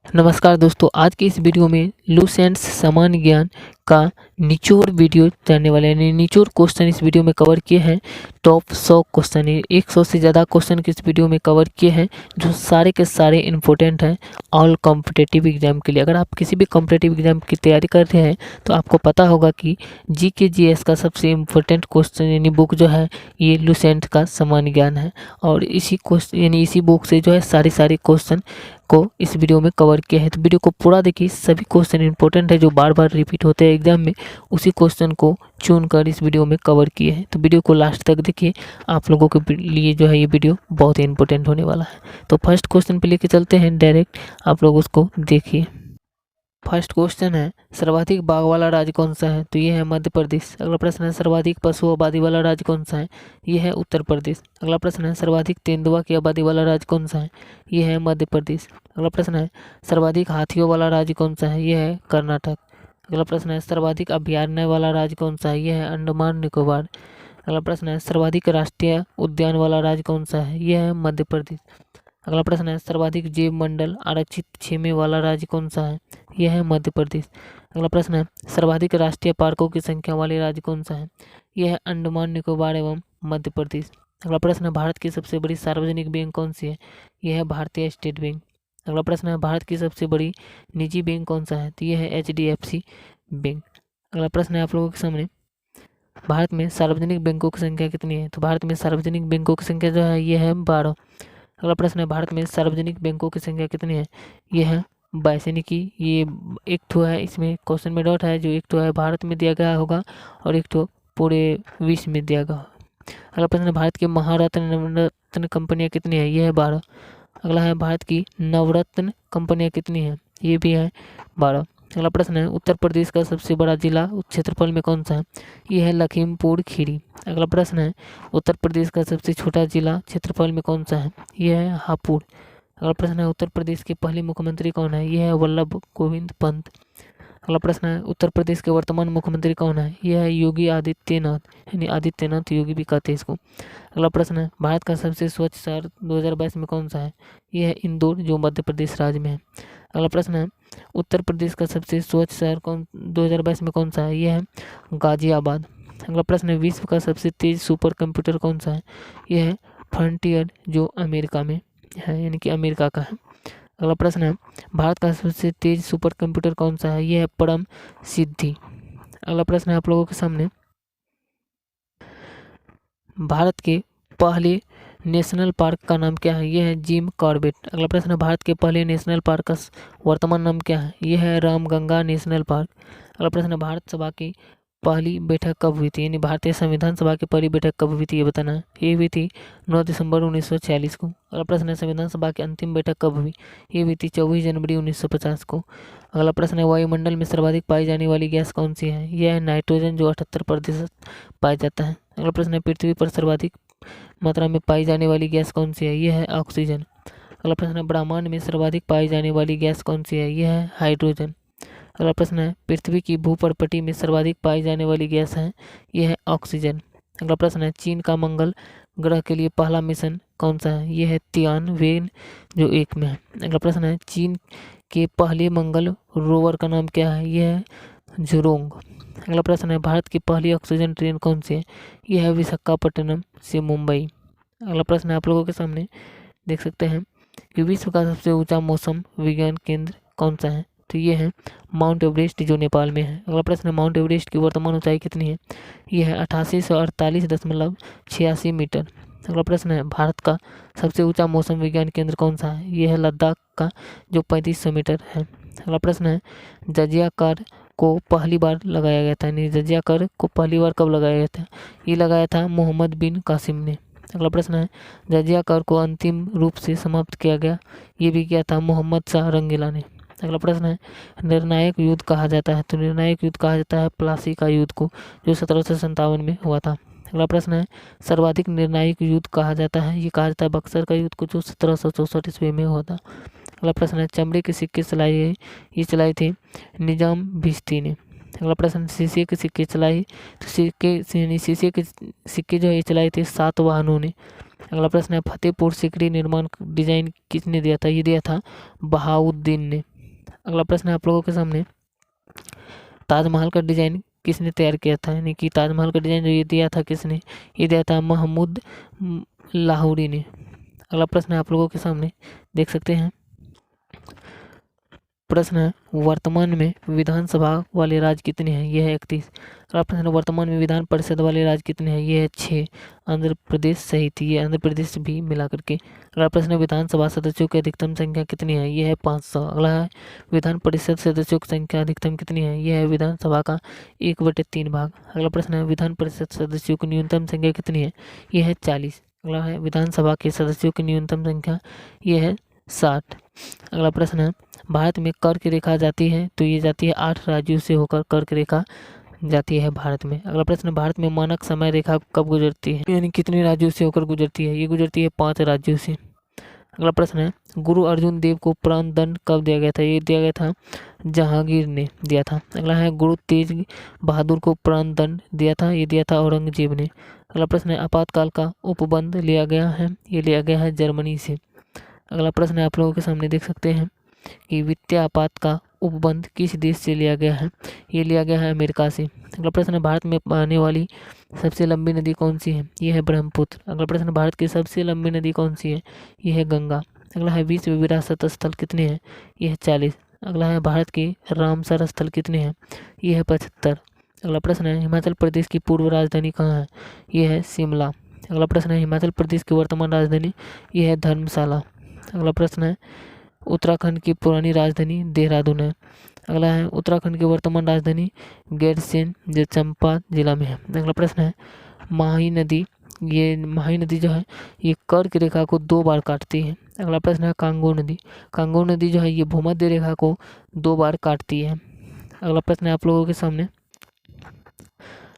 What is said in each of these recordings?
नमस्कार दोस्तों, आज की इस वीडियो में लुसेंट्स सामान्य ज्ञान का निचोड़ वीडियो जानने वाले हैं। निचोड़ क्वेश्चन इस वीडियो में कवर किए हैं। टॉप 100 क्वेश्चन, 100 से ज़्यादा क्वेश्चन इस वीडियो में कवर किए हैं, जो सारे के सारे इम्पोर्टेंट हैं ऑल कॉम्पिटिटिव एग्जाम के लिए। अगर आप किसी भी कॉम्पिटिटिव एग्जाम की तैयारी कर रहे हैं तो आपको पता होगा कि जीके जीएस का सबसे इम्पोर्टेंट क्वेश्चन यानी बुक जो है ये लुसेंट का सामान्य ज्ञान है। और इसी क्वेश्चन यानी इसी बुक से जो है सारे क्वेश्चन को इस वीडियो में कवर किया है। तो वीडियो को पूरा देखिए, सभी क्वेश्चन इंपॉर्टेंट है जो बार बार रिपीट होते हैं एग्जाम में, उसी क्वेश्चन को चुनकर इस वीडियो में कवर किए हैं। तो वीडियो को लास्ट तक देखिए, आप लोगों के लिए जो है ये वीडियो बहुत ही इंपॉर्टेंट होने वाला है। तो फर्स्ट क्वेश्चन पे लेके चलते हैं डायरेक्ट, आप लोग उसको देखिए। फर्स्ट क्वेश्चन है, सर्वाधिक बाघ वाला राज्य कौन सा है? तो ये है मध्य प्रदेश। अगला प्रश्न है, सर्वाधिक पशु आबादी वाला राज्य कौन सा है? ये है उत्तर प्रदेश। अगला प्रश्न है, सर्वाधिक तेंदुआ की आबादी वाला राज्य कौन सा है? ये है मध्य प्रदेश। अगला प्रश्न है, सर्वाधिक हाथियों वाला राज्य कौन सा है? ये है कर्नाटक। अगला प्रश्न है, सर्वाधिक अभयारण्य वाला राज्य कौन सा है? ये है अंडमान निकोबार। अगला प्रश्न है, सर्वाधिक राष्ट्रीय उद्यान वाला राज्य कौन सा है? ये है मध्य प्रदेश। अगला प्रश्न है, सर्वाधिक जैव मंडल आरक्षित क्षेत्र वाला राज्य कौन सा है? यह है मध्य प्रदेश। अगला प्रश्न है, सर्वाधिक राष्ट्रीय पार्कों की संख्या वाले राज्य कौन सा है? यह है अंडमान निकोबार एवं मध्य प्रदेश। अगला प्रश्न है, भारत की सबसे बड़ी सार्वजनिक बैंक कौन सी है? यह है भारतीय स्टेट बैंक। अगला प्रश्न है, भारत की सबसे बड़ी निजी बैंक कौन सा है? तो यह है HDFC बैंक। अगला प्रश्न है आप लोगों के सामने, भारत में सार्वजनिक बैंकों की संख्या कितनी है? तो भारत में सार्वजनिक बैंकों की संख्या जो है यह है 12। अगला प्रश्न है, भारत में सार्वजनिक बैंकों की संख्या कितनी है? यह है 22, यानी कि ये एक ठो है, इसमें क्वेश्चन में डॉट है, जो एक ठो है भारत में दिया गया होगा और एक ठो पूरे विश्व में दिया गया। अगला प्रश्न है, भारत की महारत्न नवरत्न कंपनियां कितनी है? यह है 12। अगला है, भारत की नवरत्न कंपनियां कितनी है? ये भी है 12। अगला प्रश्न है, उत्तर प्रदेश का सबसे बड़ा जिला क्षेत्रफल में कौन सा है? यह है लखीमपुर खीरी। अगला प्रश्न है, उत्तर प्रदेश का सबसे छोटा जिला क्षेत्रफल में कौन सा है? यह है हापुड़। अगला प्रश्न है, उत्तर प्रदेश के पहले मुख्यमंत्री कौन है? यह है वल्लभ गोविंद पंत। अगला प्रश्न है, उत्तर प्रदेश के वर्तमान मुख्यमंत्री कौन है? यह है योगी आदित्यनाथ, यानी आदित्यनाथ योगी भी कहते हैं इसको। अगला प्रश्न है, भारत का सबसे स्वच्छ शहर 2022 में कौन सा है? यह है इंदौर, जो मध्य प्रदेश राज्य में है। अगला प्रश्न है, उत्तर प्रदेश का सबसे स्वच्छ शहर 2022 में कौन सा है? यह है गाजियाबाद। अगला प्रश्न है, विश्व का सबसे तेज सुपर कंप्यूटर कौन सा है? यह है फ्रंटियर, जो अमेरिका में है, यानी कि अमेरिका का है। अगला प्रश्न है, भारत का सबसे तेज सुपर कंप्यूटर कौन सा है? यह है परम सिद्धि। अगला प्रश्न है आप लोगों के सामने, भारत के पहले नेशनल पार्क का नाम क्या है? यह है जिम कॉर्बेट। अगला प्रश्न है, भारत के पहले नेशनल पार्क का वर्तमान नाम क्या है? यह है रामगंगा नेशनल पार्क। अगला प्रश्न है, भारत सभा की पहली बैठक कब हुई थी? यानी भारतीय संविधान सभा की पहली बैठक कब हुई थी, ये बताना है। ये हुई थी 9 दिसंबर 1946 को। अगला प्रश्न है, संविधान सभा की अंतिम बैठक कब हुई? ये हुई थी 24 जनवरी 1950 को। अगला प्रश्न है, वायुमंडल में सर्वाधिक पाई जाने वाली गैस कौन सी है? यह है नाइट्रोजन, जो 78% पाया जाता है। अगला प्रश्न है, पृथ्वी पर सर्वाधिक मात्रा में पाई जाने वाली गैस कौन सी है? यह है ऑक्सीजन। अगला प्रश्न है, ब्रह्मांड में सर्वाधिक पाई जाने वाली गैस कौन सी है? यह है हाइड्रोजन। अगला प्रश्न है, पृथ्वी की भूपर्पटी में सर्वाधिक पाई जाने वाली गैस है? यह है ऑक्सीजन। अगला प्रश्न है, चीन का मंगल ग्रह के लिए पहला मिशन कौन सा है? यह है तियानवेन, जो 1 में है। अगला प्रश्न है, चीन के पहले मंगल रोवर का नाम क्या है? यह है झुरोंग। अगला प्रश्न है, भारत की पहली ऑक्सीजन ट्रेन कौन सी है? यह है विशाखापट्टनम से मुंबई। अगला प्रश्न है आप लोगों के सामने, देख सकते हैं कि विश्व का सबसे ऊंचा मौसम विज्ञान केंद्र कौन सा है? तो ये है माउंट एवरेस्ट, जो नेपाल में है। अगला प्रश्न है, माउंट एवरेस्ट की वर्तमान ऊंचाई कितनी है? यह है 8848.86 मीटर। अगला प्रश्न है, भारत का सबसे ऊंचा मौसम विज्ञान केंद्र कौन सा है? यह है लद्दाख का, जो 3500 मीटर है। अगला प्रश्न है, जजिया कर को पहली बार लगाया गया था, यानी जजिया कर को पहली बार कब लगाया गया था? ये लगाया था मोहम्मद बिन कासिम ने। अगला प्रश्न है, जजिया कर को अंतिम रूप से समाप्त किया गया, ये भी किया था मोहम्मद शाह रंगीला ने। अगला प्रश्न है, निर्णायक युद्ध कहा जाता है? तो निर्णायक युद्ध कहा जाता है प्लासी का युद्ध को, जो 1757 में हुआ था। अगला प्रश्न है, सर्वाधिक निर्णायक युद्ध कहा जाता है? ये कहा जाता है बक्सर का युद्ध को, जो 1764 ईस्वी में हुआ था। अगला प्रश्न है, चमड़े के सिक्के चलाए ये चलाए थे निजाम भिश्ती ने। अगला प्रश्न, शीशे के सिक्के चलाए, तो शीशे के सिक्के जो है ये चलाए थे सातवाहनों ने। अगला प्रश्न है, फतेहपुर सिकरी निर्माण डिजाइन किसने दिया था? ये दिया था बहाउद्दीन ने। अगला प्रश्न है आप लोगों के सामने, ताजमहल का डिजाइन किसने तैयार किया था, यानी कि ताजमहल का डिजाइन जो ये दिया था किसने, ये दिया था महमूद लाहौरी ने। अगला प्रश्न है आप लोगों के सामने, देख सकते हैं। प्रश्न है, वर्तमान में विधानसभा वाले राज्य कितने हैं, यह है 31। अगला प्रश्न है, वर्तमान में विधान परिषद वाले राज्य कितने हैं, यह है 6। आंध्र प्रदेश सहित, ये आंध्र प्रदेश भी मिला करके। अगला प्रश्न है, विधानसभा सदस्यों की अधिकतम संख्या कितनी है, यह है 500। अगला है, विधान परिषद सदस्यों की संख्या अधिकतम कितनी है, यह है विधानसभा का 1/3 भाग। अगला प्रश्न है, विधान परिषद सदस्यों की न्यूनतम संख्या कितनी है, यह है 40। अगला है, विधानसभा के सदस्यों की न्यूनतम संख्या, यह है 60। अगला प्रश्न है, भारत में कर्क रेखा जाती है, तो ये जाती है 8 राज्यों से होकर कर्क रेखा जाती है भारत में। अगला प्रश्न, भारत में मानक समय रेखा कब गुजरती है, यानी कितने राज्यों से होकर गुजरती है, ये गुजरती है 5 राज्यों से। अगला प्रश्न है, गुरु अर्जुन देव को प्राण दंड कब दिया गया था, ये दिया गया था जहांगीर ने दिया था। अगला है, गुरु तेज बहादुर को प्राण दंड दिया था, ये दिया था औरंगजेब ने। अगला प्रश्न है, आपातकाल का उपबंध लिया गया है, ये लिया गया है जर्मनी से। अगला प्रश्न है आप लोगों के सामने, देख सकते हैं कि वित्तीय आपात का उपबंध किस देश से लिया गया है, ये लिया गया है अमेरिका से। अगला प्रश्न है, भारत में बहने वाली सबसे लंबी नदी कौन सी है, ये है ब्रह्मपुत्र। अगला प्रश्न, भारत की सबसे लंबी नदी कौन सी है, ये है गंगा। अगला है, विश्व विरासत स्थल कितने हैं, ये है 40। अगला है, भारत के रामसर स्थल कितने हैं, ये है 75। अगला प्रश्न है, हिमाचल प्रदेश की पूर्व राजधानी कहाँ है, ये है शिमला। अगला प्रश्न है, हिमाचल प्रदेश की वर्तमान राजधानी, ये है धर्मशाला। अगला प्रश्न है, उत्तराखंड की पुरानी राजधानी देहरादून है। अगला है, उत्तराखंड की वर्तमान राजधानी गैरसेन जो चंपा जिला में है। अगला प्रश्न है, माही नदी, ये माही नदी जो है ये कर्क रेखा को 2 बार काटती है। अगला प्रश्न है, कांगो नदी, कांगो नदी जो है ये भूमध्य रेखा को 2 बार काटती है। अगला प्रश्न है आप लोगों के सामने,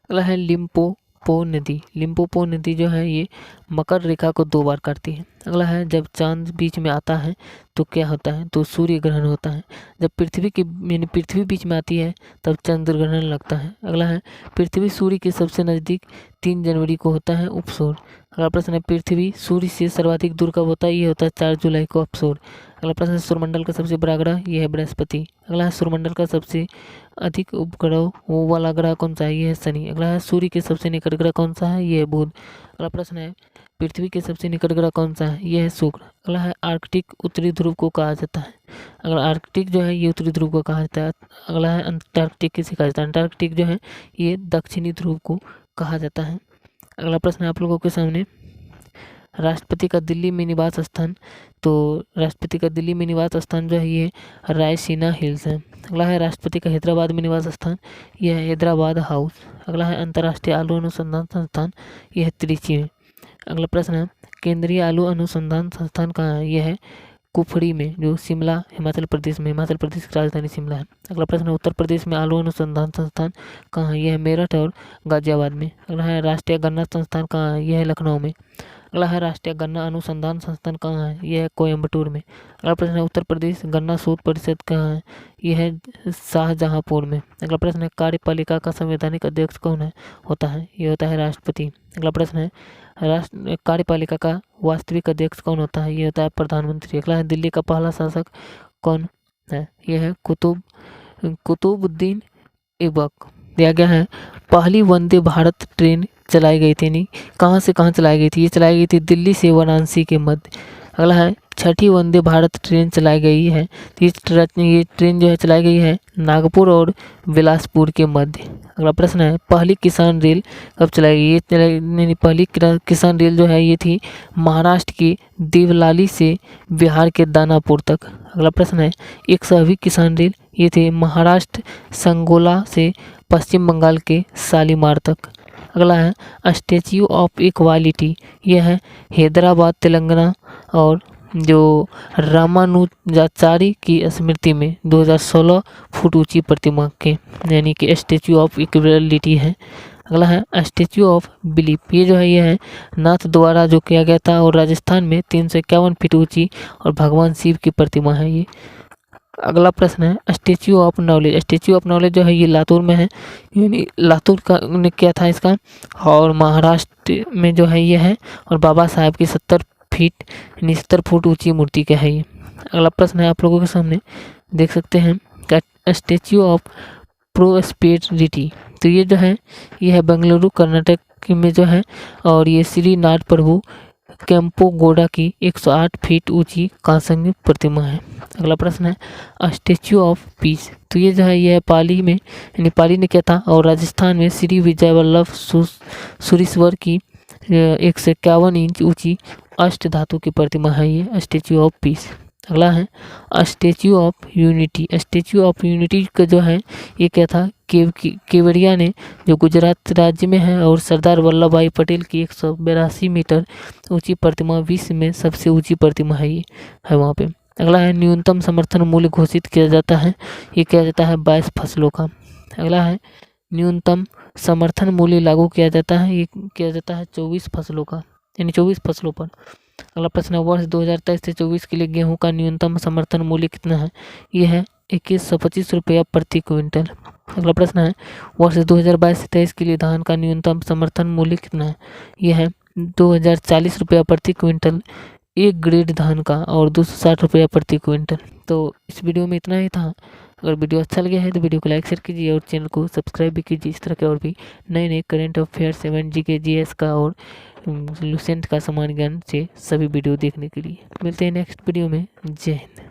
अगला है, लिम्पोपो नदी, लिम्पोपो नदी जो है ये मकर रेखा को 2 बार काटती है। अगला है, जब चांद बीच में आता है तो क्या होता है, तो सूर्य ग्रहण होता है। जब पृथ्वी की यानी पृथ्वी बीच में आती है तब चंद्र ग्रहण लगता है। अगला है, पृथ्वी सूर्य के सबसे नज़दीक 3 जनवरी को होता है उपसौर। अगला प्रश्न है, पृथ्वी सूर्य से सर्वाधिक दूर कब होता है, ये होता है 4 जुलाई को अपसौर। अगला प्रश्न है, सूर्यमंडल का सबसे बड़ा ग्रह, ये है बृहस्पति। अगला है, सूर्यमंडल का सबसे अधिक उपग्रह वो वाला ग्रह कौन सा है, ये है शनि। अगला है, सूर्य के सबसे निकट ग्रह कौन सा है, ये है बुध। अगला प्रश्न है, पृथ्वी के सबसे निकट ग्रह कौन सा है, यह है शुक्र। अगला है, आर्कटिक उत्तरी ध्रुव को कहा जाता है। अगला आर्कटिक जो है ये उत्तरी ध्रुव को कहा जाता है। अगला है, अंटार्कटिक किसे कहा जाता है, अंटार्कटिक जो है ये दक्षिणी ध्रुव को कहा जाता है। अगला प्रश्न है आप लोगों के सामने, राष्ट्रपति का दिल्ली में निवास स्थान, तो राष्ट्रपति का दिल्ली में निवास स्थान जो है ये रायसीना हिल्स है। अगला है, राष्ट्रपति का हैदराबाद में निवास स्थान, यह है हैदराबाद हाउस। अगला है, अंतर्राष्ट्रीय आलू अनुसंधान संस्थान, यह है त्रिची में। अगला प्रश्न है, केंद्रीय आलू अनुसंधान संस्थान कहाँ है, यह है कुफरी में जो शिमला हिमाचल प्रदेश में, हिमाचल प्रदेश की राजधानी शिमला है। अगला प्रश्न है, उत्तर प्रदेश में आलू अनुसंधान संस्थान कहाँ है, यह है मेरठ और गाजियाबाद में। अगला है, राष्ट्रीय गन्ना संस्थान कहाँ है, यह है लखनऊ में। अगला है, राष्ट्रीय गन्ना अनुसंधान संस्थान कहाँ है, यह है कोयम्बटूर में। अगला प्रश्न है, उत्तर प्रदेश गन्ना शोध परिषद कहाँ है, यह है शाहजहांपुर में। अगला प्रश्न है, कार्यपालिका का संवैधानिक अध्यक्ष कौन है होता है, ये होता है राष्ट्रपति। अगला प्रश्न है, राष्ट्र कार्यपालिका का वास्तविक अध्यक्ष कौन होता है, ये होता है प्रधानमंत्री। अगला है, दिल्ली का पहला शासक कौन है, यह है कुतुबुद्दीन ऐबक। दिया गया है, पहली वंदे भारत ट्रेन चलाई गई थी, नहीं कहाँ से कहाँ चलाई गई थी, ये चलाई गई थी दिल्ली से वाराणसी के मध्य। अगला है, 6ठी वंदे भारत ट्रेन चलाई गई है, तो ये ट्रेन जो है चलाई गई है नागपुर और बिलासपुर के मध्य। अगला प्रश्न है, पहली किसान रेल कब चलाई गई, ये चलाई पहली किसान रेल जो है ये थी महाराष्ट्र की देवलाली से बिहार के दानापुर तक। अगला प्रश्न है, 100वीं किसान रेल ये थी महाराष्ट्र संगोला से पश्चिम बंगाल के शालीमार तक। अगला है, स्टैच्यू ऑफ इक्वालिटी यह है हैदराबाद तेलंगाना और जो रामानुजाचारी की स्मृति में 2016 फुट ऊंची प्रतिमा के यानी कि स्टैच्यू ऑफ इक्वालिटी है। अगला है, स्टैच्यू ऑफ बिलीफ ये जो है ये है नाथ द्वारा जो किया गया था और राजस्थान में 351 फीट ऊंची और भगवान शिव की प्रतिमा है ये। अगला प्रश्न है, statue of knowledge, statue of knowledge जो है ये लातूर में है, यानी लातूर का ने किया था इसका, और महाराष्ट्र में जो है ये है, और बाबा साहब की 70 फीट यानी 70 फुट ऊंची मूर्ति का है ये। अगला प्रश्न है आप लोगों के सामने, देख सकते हैं, स्टैच्यू ऑफ प्रोस्पेरिटी। तो ये जो है ये है बेंगलुरु कर्नाटक में जो है, और ये श्रीनाथ प्रभु केम्पोगोडा की 108 फीट ऊंची कांस्य प्रतिमा है। अगला प्रश्न है स्टैच्यू ऑफ पीस। तो ये जो है ये पाली में, नेपाली ने क्या था, और राजस्थान में श्री विजय वल्लभ सुरीश्वर की 151 इंच ऊंची अष्ट धातु की प्रतिमा है ये स्टैच्यू ऑफ पीस। अगला है statue of unity. Statue of unity का जो है ये क्या था, केवड़िया ने, जो गुजरात राज्य में है, और सरदार वल्लभ भाई पटेल की 182 मीटर ऊंची प्रतिमा विश्व में सबसे ऊंची प्रतिमा है ये है वहाँ पे। अगला है न्यूनतम समर्थन मूल्य घोषित किया जाता है, ये किया जाता है 22 फसलों का। अगला है न्यूनतम समर्थन मूल्य लागू किया जाता है, ये किया जाता है 24 फसलों का, यानी 24 फसलों पर। अगला प्रश्न है वर्ष 2023 से 24 के लिए गेहूं का न्यूनतम समर्थन मूल्य कितना है, ये है 2125 रुपया प्रति क्विंटल। अगला प्रश्न है वर्ष 2022 से 23 के लिए धान का न्यूनतम समर्थन मूल्य कितना है, ये है 2040 रुपया प्रति क्विंटल एक ग्रेड धान का, और 260 रुपया प्रति क्विंटल। तो इस वीडियो में इतना ही था। अगर वीडियो अच्छा लगा है तो वीडियो को लाइक शेयर कीजिए और चैनल को सब्सक्राइब भी कीजिए इस तरह के और भी नए नए करंट अफेयर्स 7 के जीएस का और लुसेंट का सामान्य ज्ञान से सभी वीडियो देखने के लिए। मिलते हैं नेक्स्ट वीडियो में। जय हिंद।